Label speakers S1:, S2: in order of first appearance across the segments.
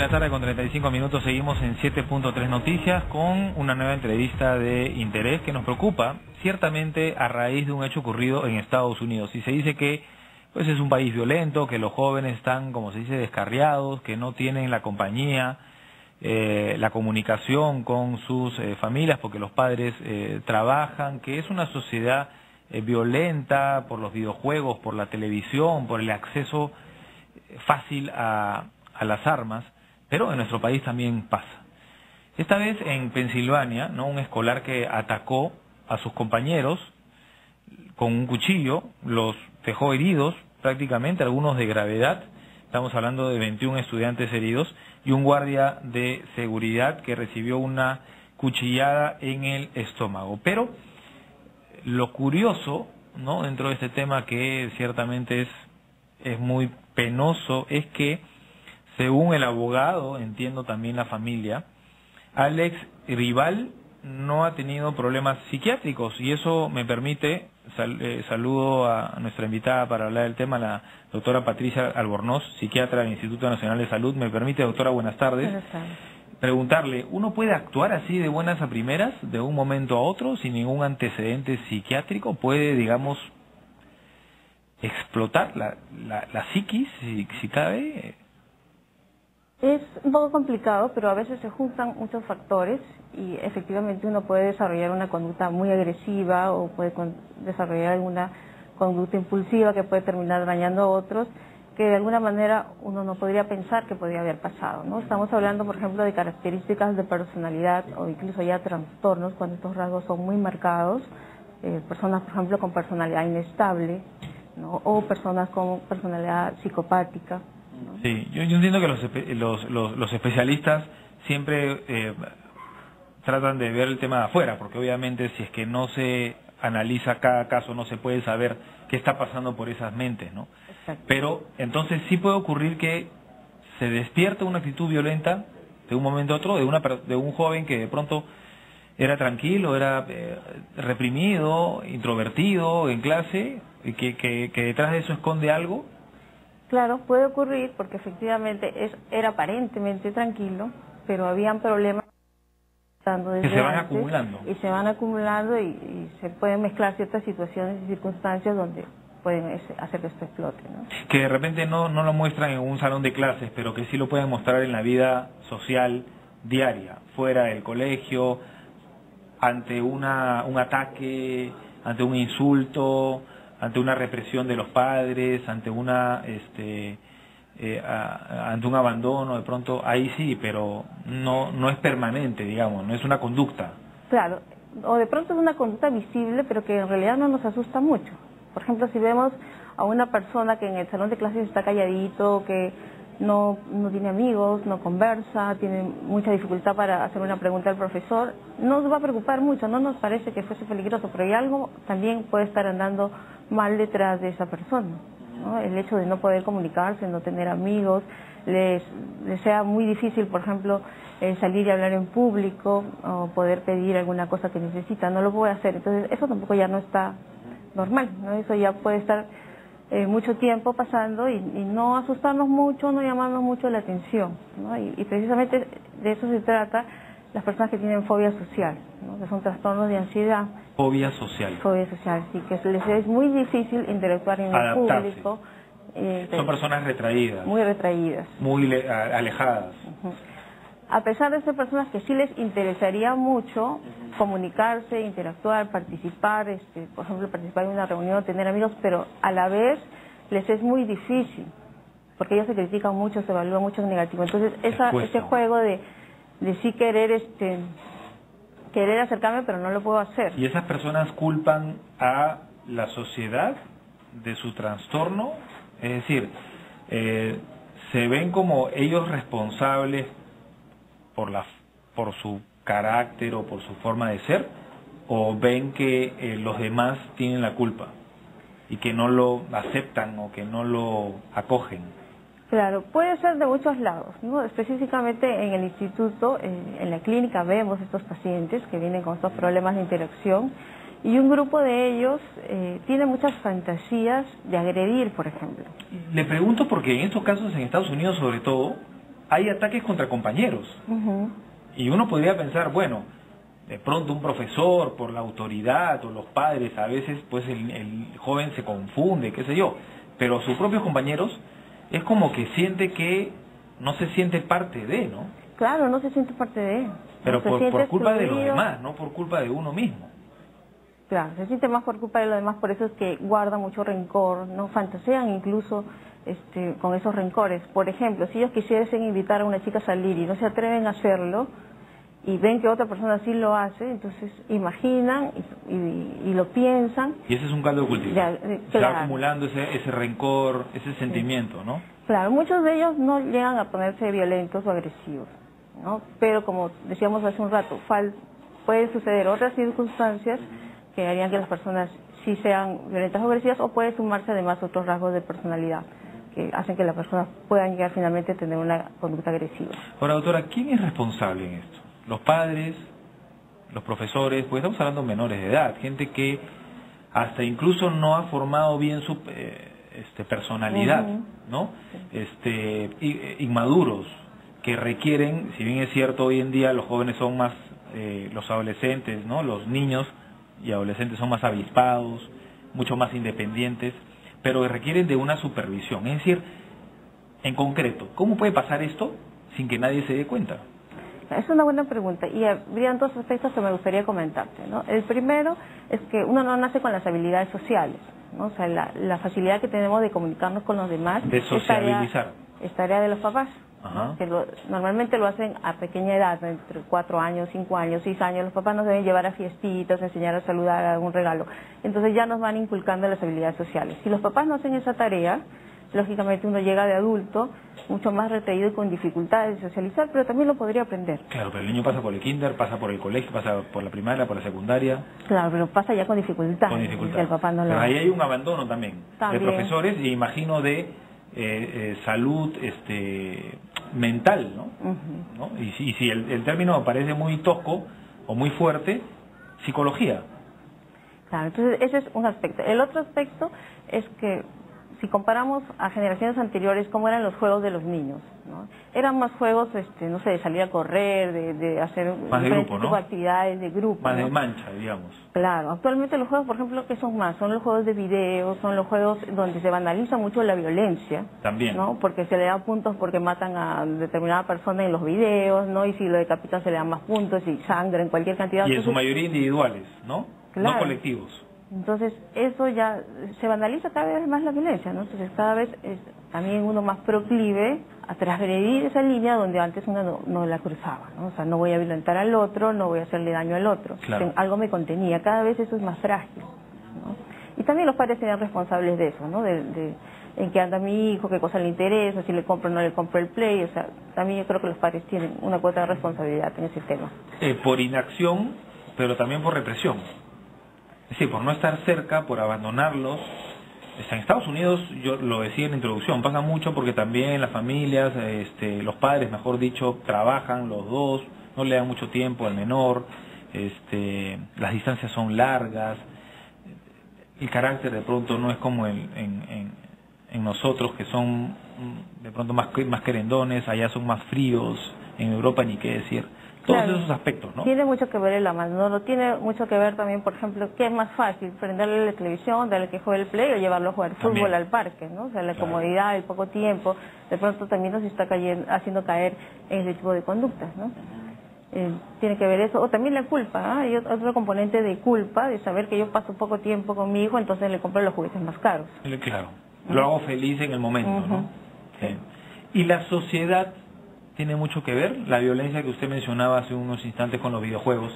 S1: la tarde con 35 minutos seguimos en 7.3 Noticias con una nueva entrevista de interés que nos preocupa ciertamente a raíz de un hecho ocurrido en Estados Unidos. Y se dice que pues es un país violento, que los jóvenes están, como se dice, descarriados, que no tienen la compañía, la comunicación con sus familias porque los padres trabajan, que es una sociedad violenta por los videojuegos, por la televisión, por el acceso fácil a las armas, pero en nuestro país también pasa. Esta vez en Pensilvania, ¿no? Un escolar que atacó a sus compañeros con un cuchillo, los dejó heridos prácticamente, algunos de gravedad, estamos hablando de 21 estudiantes heridos, y un guardia de seguridad que recibió una cuchillada en el estómago. Pero lo curioso, ¿no?, dentro de este tema que ciertamente es muy penoso, es que según el abogado, entiendo también la familia, Alex Rival no ha tenido problemas psiquiátricos, y eso me permite, saludo a nuestra invitada para hablar del tema, la doctora Patricia Albornoz, psiquiatra del Instituto Nacional de Salud. Me permite, doctora, buenas tardes.
S2: Buenas tardes.
S1: Preguntarle, ¿uno puede actuar así de buenas a primeras, de un momento a otro, sin ningún antecedente psiquiátrico? ¿Puede, digamos, explotar la psiquis, si cabe?
S2: Es un poco complicado, pero a veces se juntan muchos factores y efectivamente uno puede desarrollar una conducta muy agresiva o puede desarrollar alguna conducta impulsiva que puede terminar dañando a otros, que de alguna manera uno no podría pensar que podría haber pasado, ¿no? Estamos hablando, por ejemplo, de características de personalidad o incluso ya trastornos, cuando estos rasgos son muy marcados, personas, por ejemplo, con personalidad inestable, ¿no?, o personas con personalidad psicopática, ¿no?
S1: Sí, yo entiendo que los especialistas siempre tratan de ver el tema de afuera, porque obviamente si es que no se analiza cada caso no se puede saber qué está pasando por esas mentes, ¿no?
S2: Exacto.
S1: Pero entonces sí puede ocurrir que se despierta una actitud violenta de un momento a otro de un joven que de pronto era tranquilo, era reprimido, introvertido en clase, y que detrás de eso esconde algo.
S2: Claro, puede ocurrir porque efectivamente era aparentemente tranquilo, pero habían problemas
S1: Que se van acumulando.
S2: y se van acumulando y se pueden mezclar ciertas situaciones y circunstancias donde pueden hacer que esto explote, ¿no?
S1: Que de repente no lo muestran en un salón de clases, pero que sí lo pueden mostrar en la vida social diaria, fuera del colegio, ante un ataque, ante un insulto, ante una represión de los padres, ante ante un abandono, de pronto ahí sí, pero no es permanente, digamos, no es una conducta.
S2: Claro, o de pronto es una conducta visible, pero que en realidad no nos asusta mucho. Por ejemplo, si vemos a una persona que en el salón de clases está calladito, que no tiene amigos, no conversa, tiene mucha dificultad para hacer una pregunta al profesor, no nos va a preocupar mucho, no nos parece que fuese peligroso, pero hay algo también puede estar andando mal detrás de esa persona, ¿no? El hecho de no poder comunicarse, no tener amigos, les sea muy difícil, por ejemplo, salir y hablar en público o poder pedir alguna cosa que necesita, no lo puede hacer. Entonces eso tampoco ya no está normal, ¿no? Eso ya puede estar mucho tiempo pasando y no asustarnos mucho, no llamarnos mucho la atención, ¿no? Y precisamente de eso se trata las personas que tienen fobia social, ¿no?, que son trastornos de ansiedad.
S1: Fobia social.
S2: Fobia social, sí, que les es muy difícil interactuar en el público.
S1: Son personas retraídas.
S2: Muy retraídas.
S1: Muy alejadas.
S2: Uh-huh. A pesar de ser personas que sí les interesaría mucho comunicarse, interactuar, participar, por ejemplo, participar en una reunión, tener amigos, pero a la vez les es muy difícil, porque ellos se critican mucho, se evalúan mucho en negativo. Entonces, ese juego de sí querer acercarme, pero no lo puedo hacer.
S1: ¿Y esas personas culpan a la sociedad de su trastorno? Es decir, ¿se ven como ellos responsables por su carácter o por su forma de ser? ¿O ven que los demás tienen la culpa y que no lo aceptan o que no lo acogen?
S2: Claro, puede ser de muchos lados, ¿no? Específicamente en el instituto, en la clínica vemos estos pacientes que vienen con estos problemas de interacción y un grupo de ellos tiene muchas fantasías de agredir, por ejemplo.
S1: Le pregunto porque en estos casos en Estados Unidos sobre todo hay ataques contra compañeros. Y uno podría pensar, bueno, de pronto un profesor, por la autoridad o los padres, a veces pues el joven se confunde, qué sé yo, pero sus propios compañeros es como que siente que no se siente parte de, ¿no?
S2: Claro, no se siente parte de.
S1: Pero
S2: por
S1: culpa de los demás, no por culpa de uno mismo.
S2: Claro, se siente más por culpa de los demás, por eso es que guarda mucho rencor, no fantasean incluso con esos rencores. Por ejemplo, si ellos quisiesen invitar a una chica a salir y no se atreven a hacerlo, y ven que otra persona sí lo hace, entonces imaginan y lo piensan.
S1: Y ese es un caldo de cultivo.
S2: Claro.
S1: Se va acumulando ese rencor, ese sentimiento, ¿no?
S2: Claro, muchos de ellos no llegan a ponerse violentos o agresivos, ¿no? Pero como decíamos hace un rato, pueden suceder otras circunstancias que harían que las personas sí sean violentas o agresivas, o puede sumarse además otros rasgos de personalidad que hacen que las personas puedan llegar finalmente a tener una conducta agresiva.
S1: Ahora, doctora, ¿quién es responsable en esto? ¿Los padres, los profesores? Pues estamos hablando de menores de edad, gente que hasta incluso no ha formado bien su personalidad, ¿no? Inmaduros, que requieren, si bien es cierto, hoy en día los jóvenes son más, los adolescentes, ¿no? Los niños y adolescentes son más avispados, mucho más independientes, pero requieren de una supervisión. Es decir, en concreto, ¿cómo puede pasar esto sin que nadie se dé cuenta?
S2: Es una buena pregunta y habrían dos aspectos que me gustaría comentarte, ¿no? El primero es que uno no nace con las habilidades sociales, ¿no? O sea, la facilidad que tenemos de comunicarnos con los demás
S1: de sociabilizar.
S2: Es tarea de los papás,
S1: ¿no?
S2: Que normalmente lo hacen a pequeña edad, entre 4 años, 5 años, 6 años. Los papás nos deben llevar a fiestitas, enseñar a saludar, a algún regalo. Entonces ya nos van inculcando las habilidades sociales. Si los papás no hacen esa tarea, lógicamente uno llega de adulto mucho más retraído y con dificultades de socializar, pero también lo podría aprender.
S1: Claro, pero el niño pasa por el kinder, pasa por el colegio, pasa por la primaria, por la secundaria.
S2: Claro, pero pasa ya con dificultad.
S1: Con dificultad.
S2: El papá no
S1: pero
S2: lo
S1: ahí hay un abandono también de profesores y imagino de salud mental, ¿no? ¿no? Y si el término parece muy tosco o muy fuerte, psicología.
S2: Claro, entonces ese es un aspecto. El otro aspecto es que si comparamos a generaciones anteriores, cómo eran los juegos de los niños, ¿no? Eran más juegos, no sé, de salir a correr, de hacer
S1: más de grupo, ¿no?
S2: actividades de grupo.
S1: Más
S2: ¿no?
S1: de mancha, digamos.
S2: Claro, actualmente los juegos, por ejemplo, ¿qué son más? Son los juegos de video, son los juegos donde se banaliza mucho la violencia.
S1: También.
S2: ¿No? Porque se le dan puntos porque matan a determinada persona en los videos, ¿no? Y si lo decapitan se le dan más puntos y sangre en cualquier cantidad.
S1: Y en su mayoría individuales, ¿no?
S2: Claro.
S1: No colectivos.
S2: Entonces, eso ya se vandaliza cada vez más la violencia, ¿no? Entonces, cada vez es también uno más proclive a transgredir esa línea donde antes uno no la cruzaba, ¿no? O sea, no voy a violentar al otro, no voy a hacerle daño al otro.
S1: Claro.
S2: Algo me contenía, cada vez eso es más frágil, ¿no? Y también los padres serían responsables de eso, ¿no? En qué anda mi hijo, qué cosa le interesa, si le compro o no le compro el play, o sea, también yo creo que los padres tienen una cuota de responsabilidad en ese tema.
S1: Por inacción, pero también por represión. Es decir, por no estar cerca, por abandonarlos. En Estados Unidos, yo lo decía en la introducción, pasa mucho porque también las familias, los padres, mejor dicho, trabajan los dos, no le dan mucho tiempo al menor, las distancias son largas, el carácter de pronto no es como en nosotros, que son de pronto más querendones, allá son más fríos, en Europa ni qué decir. Todos esos aspectos, ¿no?
S2: Tiene mucho que ver el abandono, tiene mucho que ver también, por ejemplo, qué es más fácil, prenderle la televisión, darle que juegue el play o llevarlo a jugar fútbol al parque, ¿no? O sea, la comodidad, el poco tiempo, de pronto también nos está haciendo caer en ese tipo de conductas, ¿no? Tiene que ver eso, o también la culpa, hay otro componente de culpa, de saber que yo paso poco tiempo con mi hijo, entonces le compro los juguetes más caros.
S1: Claro, lo hago feliz en el momento, ¿no? Sí. Y la sociedad tiene mucho que ver, la violencia que usted mencionaba hace unos instantes con los videojuegos,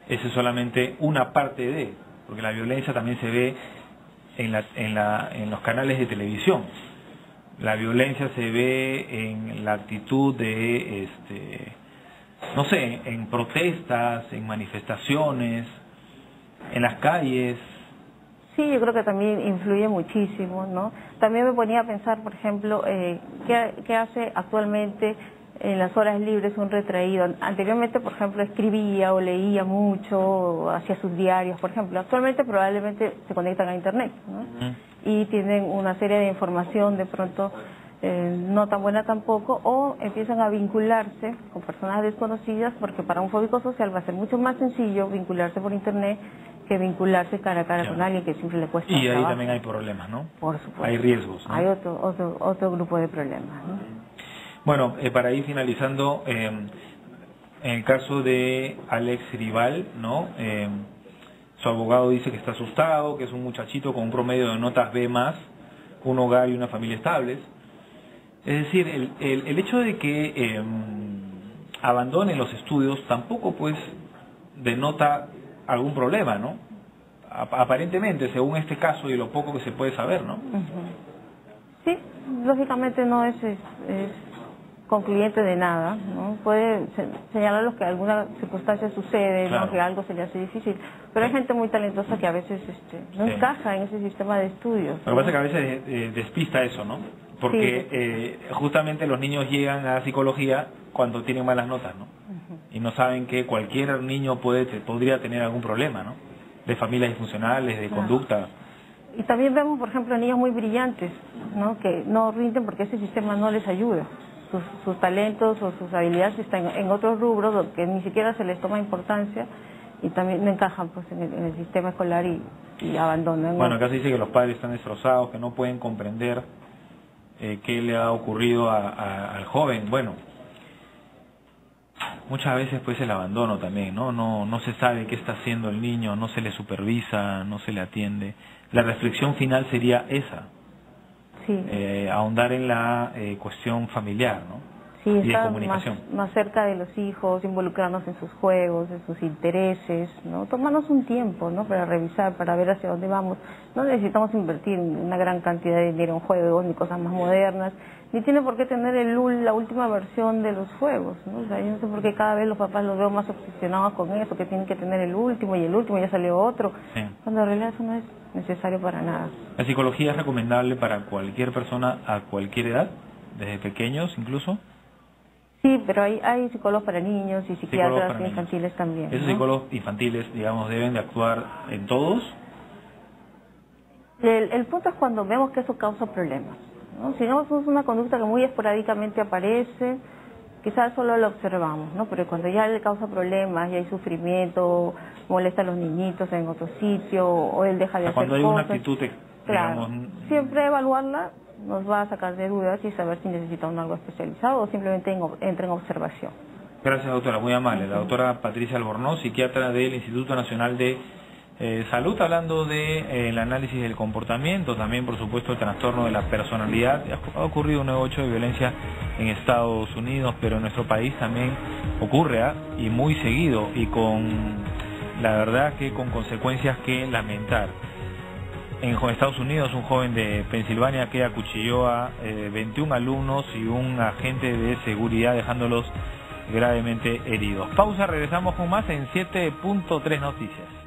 S1: esa es solamente una parte de, porque la violencia también se ve en los canales de televisión. La violencia se ve en la actitud de, no sé, en protestas, en manifestaciones, en las calles.
S2: Sí, yo creo que también influye muchísimo, ¿no? También me ponía a pensar, por ejemplo, ¿qué hace actualmente en las horas libres un retraído? Anteriormente, por ejemplo, escribía o leía mucho, o hacía sus diarios, por ejemplo. Actualmente probablemente se conectan a Internet, ¿no? Y tienen una serie de información de pronto no tan buena tampoco, o empiezan a vincularse con personas desconocidas, porque para un fóbico social va a ser mucho más sencillo vincularse por internet que vincularse cara a cara con alguien que siempre le cuesta
S1: y ahí
S2: trabajo.
S1: también hay problemas, ¿no?
S2: Por supuesto.
S1: Hay riesgos, ¿no?
S2: Hay otro grupo de problemas, ¿no?
S1: Bueno, para ir finalizando, en el caso de Alex Rival, ¿no? Su abogado dice que está asustado, que es un muchachito con un promedio de notas B+, un hogar y una familia estables. Es decir, el hecho de que abandone los estudios tampoco pues denota algún problema, ¿no? Aparentemente, según este caso y lo poco que se puede saber, ¿no?
S2: Sí, lógicamente no es concluyente de nada, ¿no? Puede señalar que alguna circunstancia sucede,
S1: claro,
S2: ¿no? Que algo se le hace difícil, pero hay gente muy talentosa que a veces no encaja en ese sistema de estudios, ¿no?
S1: Lo que pasa es que a veces despista eso, ¿no? Porque justamente los niños llegan a psicología cuando tienen malas notas, ¿no? Y no saben que cualquier niño podría tener algún problema, ¿no? De familias disfuncionales, de conducta.
S2: Y también vemos, por ejemplo, niños muy brillantes, ¿no? Que no rinden porque ese sistema no les ayuda. Sus talentos o sus habilidades están en otros rubros que ni siquiera se les toma importancia y también no encajan pues en el sistema escolar y abandonan.
S1: Bueno, acá se dice que los padres están destrozados, que no pueden comprender qué le ha ocurrido al joven. Bueno, muchas veces pues el abandono también, ¿no? No se sabe qué está haciendo el niño, no se le supervisa, no se le atiende. La reflexión final sería esa.
S2: Sí.
S1: Ahondar en la cuestión familiar, ¿no?
S2: Sí,
S1: y de
S2: estar
S1: comunicación.
S2: más cerca de los hijos, involucrarnos en sus juegos, en sus intereses, ¿no? Tomarnos un tiempo, ¿no? Para revisar, para ver hacia dónde vamos. No necesitamos invertir una gran cantidad de dinero en juegos ni cosas más modernas, ni tiene por qué tener la última versión de los juegos, ¿no? O sea, yo no sé por qué cada vez los papás los veo más obsesionados con eso, que tienen que tener el último y el último ya salió otro,
S1: Sí.
S2: Cuando en realidad eso no es necesario para nada.
S1: ¿La psicología es recomendable para cualquier persona a cualquier edad, desde pequeños incluso?
S2: Sí, pero hay psicólogos para niños y psiquiatras infantiles también.
S1: ¿Esos
S2: ¿no?
S1: psicólogos infantiles, digamos, deben de actuar en todos?
S2: El punto es cuando vemos que eso causa problemas, ¿no? Si no, es una conducta que muy esporádicamente aparece, quizás solo lo observamos, ¿no? Pero cuando ya le causa problemas, ya hay sufrimiento, molesta a los niñitos en otro sitio, o él deja de hacer
S1: cuando hay
S2: cosas.
S1: una actitud,
S2: Claro,
S1: digamos,
S2: siempre evaluarla nos va a sacar de dudas y saber si necesita algo especializado o simplemente entra en observación.
S1: Gracias, doctora, muy amable. La doctora Patricia Albornoz, psiquiatra del Instituto Nacional de Salud, hablando de el análisis del comportamiento, también por supuesto el trastorno de la personalidad. Ha ocurrido un nuevo hecho de violencia en Estados Unidos, pero en nuestro país también ocurre, y muy seguido, y la verdad que con consecuencias que lamentar. En Estados Unidos, un joven de Pensilvania que acuchilló a 21 alumnos y un agente de seguridad, dejándolos gravemente heridos. Pausa, regresamos con más en 7.3 Noticias.